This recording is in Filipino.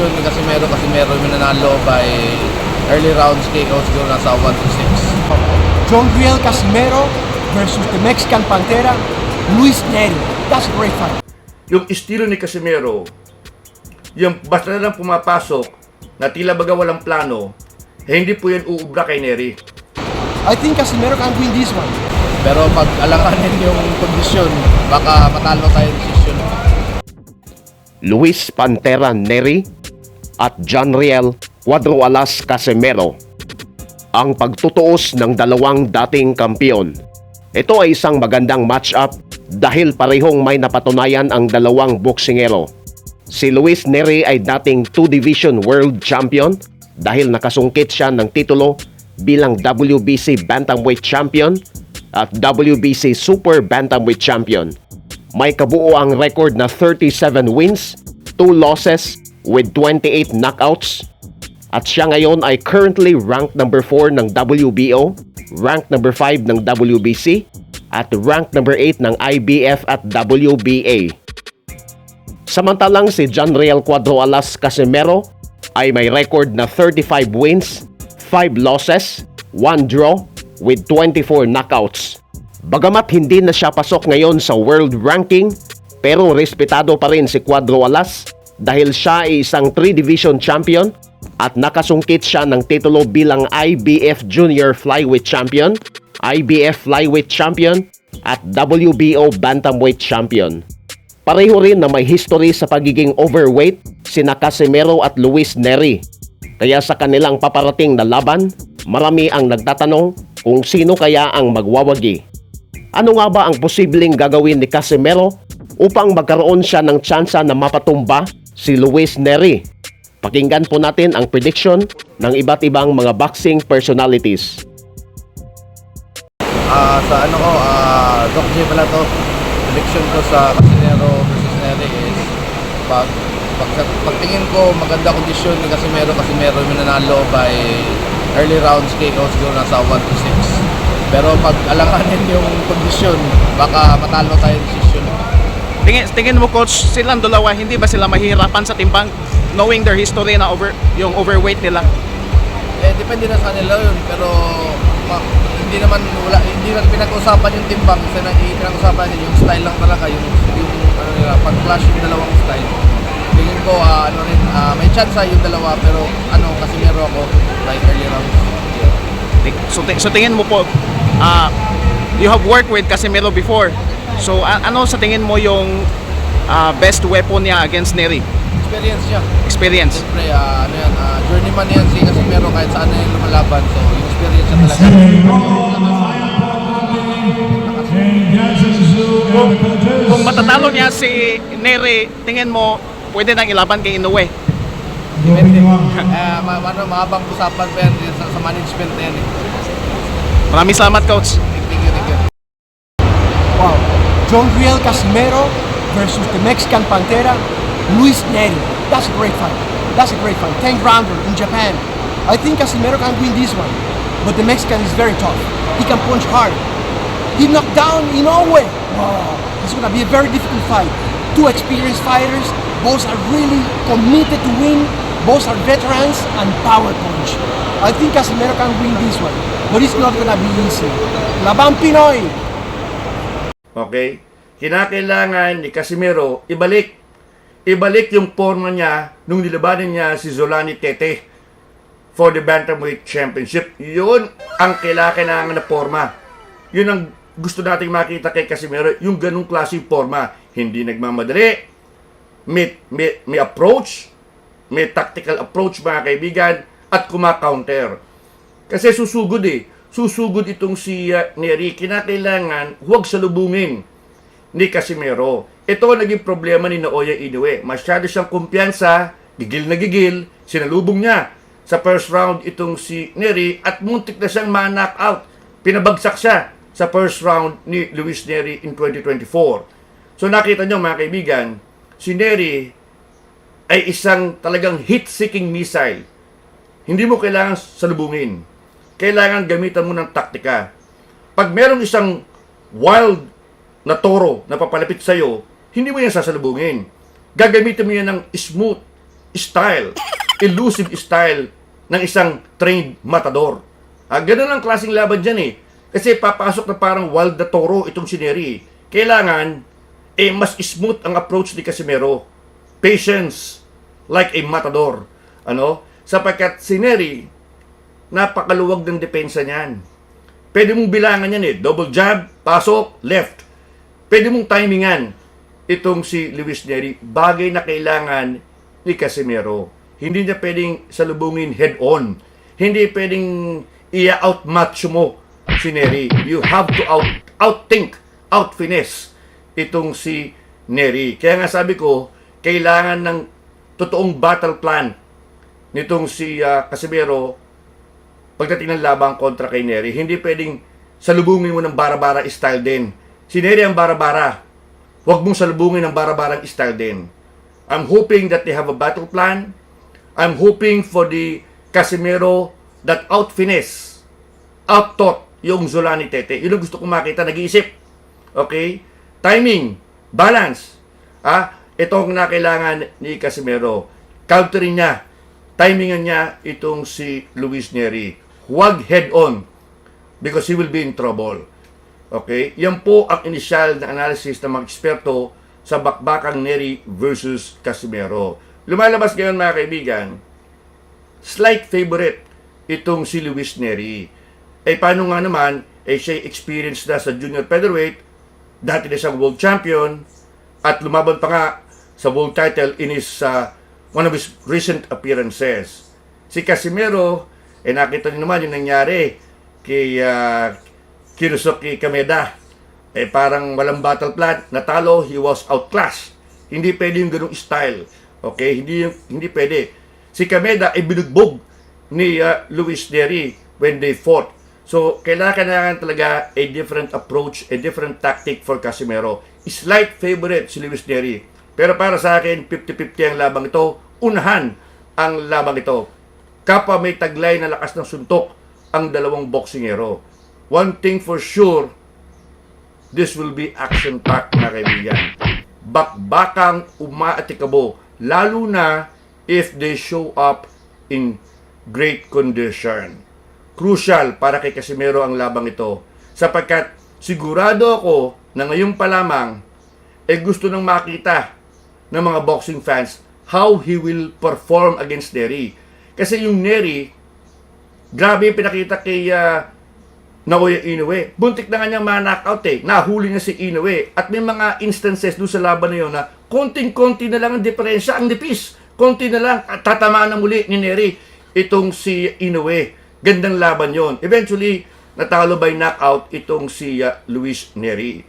kondisyon ni Casimero kasi meron yung nanalo by early rounds KO siguro nasa 1-6. John Riel Casimero versus the Mexican Pantera, Luis Neri. That's a great fight. Yung estilo ni Casimero, yung basta na lang pumapasok na tila baga walang plano, hindi po yan uubra kay Neri. I think Casimero can win this one. Pero pag alanganin yung kondisyon, baka matalo tayo decision. Luis Pantera Neri at John Riel Cuadro Alas Casimero, ang pagtutuos ng dalawang dating kampiyon. Ito ay isang magandang match-up dahil parehong may napatunayan ang dalawang boksingero. Si Luis Neri ay dating 2-division world champion dahil nakasungkit siya ng titulo bilang WBC Bantamweight Champion at WBC Super Bantamweight Champion. May kabuo ang record na 37 wins, 2 losses with 28 knockouts. At siya ngayon ay currently ranked number 4 ng WBO, ranked number 5 ng WBC, at ranked number 8 ng IBF at WBA. Samantalang si John Riel Cuadro Alas Casimero ay may record na 35 wins, 5 losses, 1 draw with 24 knockouts. Bagamat hindi na siya pasok ngayon sa world ranking, pero respetado pa rin si Cuadro Alas dahil siya ay isang 3-division champion at nakasungkit siya ng titulo bilang IBF Junior Flyweight Champion, IBF Flyweight Champion at WBO Bantamweight Champion. Pareho rin na may history sa pagiging overweight sina Casimero at Luis Neri. Kaya sa kanilang paparating na laban, marami ang nagtatanong kung sino kaya ang magwawagi. Ano nga ba ang posibleng gagawin ni Casimero upang magkaroon siya ng tsansa na mapatumba si Luis Neri? Pakinggan po natin ang prediction ng iba't ibang mga boxing personalities. Doc J pala to. Prediction ko sa Casimero versus Neri is pagtingin ko maganda kondisyon ni Casimero kasi meron yung nanalo by early rounds KO siguro nasa 1-6. Pero pag alanganin yung kondisyon, baka matalo tayo decision. Tingin mo coach, silang dalawa hindi ba sila mahirapan sa timbang knowing their history na yung overweight nila? Depende na sa kanila yun, pero hindi naman pinag-usapan yung timbang, pinag-usapan yung style lang talaga, yung ano nila, pag-clash yung dalawang style. Tingin ko may chance yung dalawa, pero kasi meron ako like early rounds. So tingin mo po, you have worked with Casimero before. So ano sa tingin mo yung best weapon niya against Neri? Experience siya. Experience. Siyempre, journeyman yan si Casimero kahit saan na yung lumalaban. So, yung experience siya talaga. Kung matatalo niya si Neri, tingin mo pwede nang ilaban kay Inoue? Depende. Mahabang usapan pa yan sa management na yan. Maraming salamat coach. Thank you. Wow. John Riel Casimero versus the Mexican Pantera, Luis Neri. That's a great fight. That's a great fight. 10th rounder in Japan. I think Casimero can win this one. But the Mexican is very tough. He can punch hard. He knocked down Inoue. Wow. It's gonna be a very difficult fight. Two experienced fighters. Both are really committed to win. Both are veterans and power punch. I think Casimero can win this one. But it's not gonna be easy. Laban Pinoy! Okay? Kinakailangan ni Casimero ibalik yung forma niya nung nilabanan niya si Zolani Tete for the Bantamweight Championship. Yun ang kailangan na forma. Yun ang gusto nating makita kay Casimero, yung ganung klaseng forma. Hindi nagmamadali, may approach, may tactical approach mga kaibigan, at kumakaunter. Kasi susugod itong si Neri. Kinakailangan huwag salubungin ni Casimero. Ito ang naging problema ni Naoya Inoue. Masyado siyang kumpiyansa, gigil na gigil, sinalubong niya sa first round itong si Neri at muntik na siyang ma-knockout. Pinabagsak siya sa first round ni Luis Neri in 2024. So nakita niyo mga kaibigan, si Neri ay isang talagang hit-seeking missile. Hindi mo kailangan salubungin. Kailangan gamitan mo ng taktika. Pag merong isang wild na toro na papalapit sa'yo, hindi mo yan sasalubungin. Gagamitin mo yan ng smooth, style, elusive style ng isang trained matador. Ganun ang klaseng laban dyan eh. Kasi papasok na parang wild na toro itong si Neri. Kailangan, mas smooth ang approach ni Casimero. Patience, like a matador. Sapagkat si Neri, napakaluwag ng depensa niyan. Pwede mong bilangan yan eh. Double jab, pasok, left. Pwede mong timingan itong si Luis Neri. Bagay na kailangan ni Casimero. Hindi niya pwedeng salubungin head-on. Hindi pwedeng i-outmatch mo si Neri. You have to outthink, out-finesse itong si Neri. Kaya nga sabi ko, kailangan ng totoong battle plan nitong si Casimero pagdating ng labang kontra kay Neri. Hindi pwedeng salubungin mo ng bara-bara style din. Si Neri ang bara-bara. Huwag mong salubungin ng bara-barang style din. I'm hoping that they have a battle plan. I'm hoping for the Casimero that out-finesse, out-taught yung Zolani Tete. Yun ang gusto kong makita, nag-iisip. Okay? Timing, balance. Ito ang nakailangan ni Casimero. Countering niya, timingan niya itong si Luis Neri. Huwag head-on because he will be in trouble. Okay? Yan po ang initial na analysis ng mga eksperto sa bakbakang Neri versus Casimero. Lumalabas ngayon mga kaibigan, slight favorite itong si Luis Neri. Paano nga naman, siya experienced na sa junior featherweight, dati na siyang world champion, at lumaban pa nga sa world title in his, one of his recent appearances. Si Casimero, nakita niyo naman yung nangyari kay Kiyosuke Kameda. Parang walang battle plan, natalo, he was outclassed. Hindi pwede yung ganung style. Okay? Hindi pwede. Si Kameda ay binugbog ni Luis Neri when they fought. So, kailangan talaga a different approach, a different tactic for Casimero. Slight favorite si Luis Neri. Pero para sa akin, 50-50 ang labang ito. Unahan ang labang ito. Kapwa may taglay na lakas ng suntok ang dalawang boksingero. One thing for sure, this will be action-packed na kaibigan. Bakbakang umaatikabo, lalo na if they show up in great condition. Crucial para kay Casimero ang labang ito sapagkat sigurado ako na ngayon pa lamang gusto nang makita ng mga boxing fans how he will perform against Neri. Kasi yung Neri, grabe yung pinakita kay Naoya Inoue. Buntik na nga niyang ma-knockout Nahuli niya si Inoue. At may mga instances doon sa laban na yun na konting-konti na lang ang diferensya, ang nipis. Konti na lang, at tatamaan na muli ni Neri itong si Inoue. Gandang laban yon. Eventually, natalo by knockout itong si Luis Neri.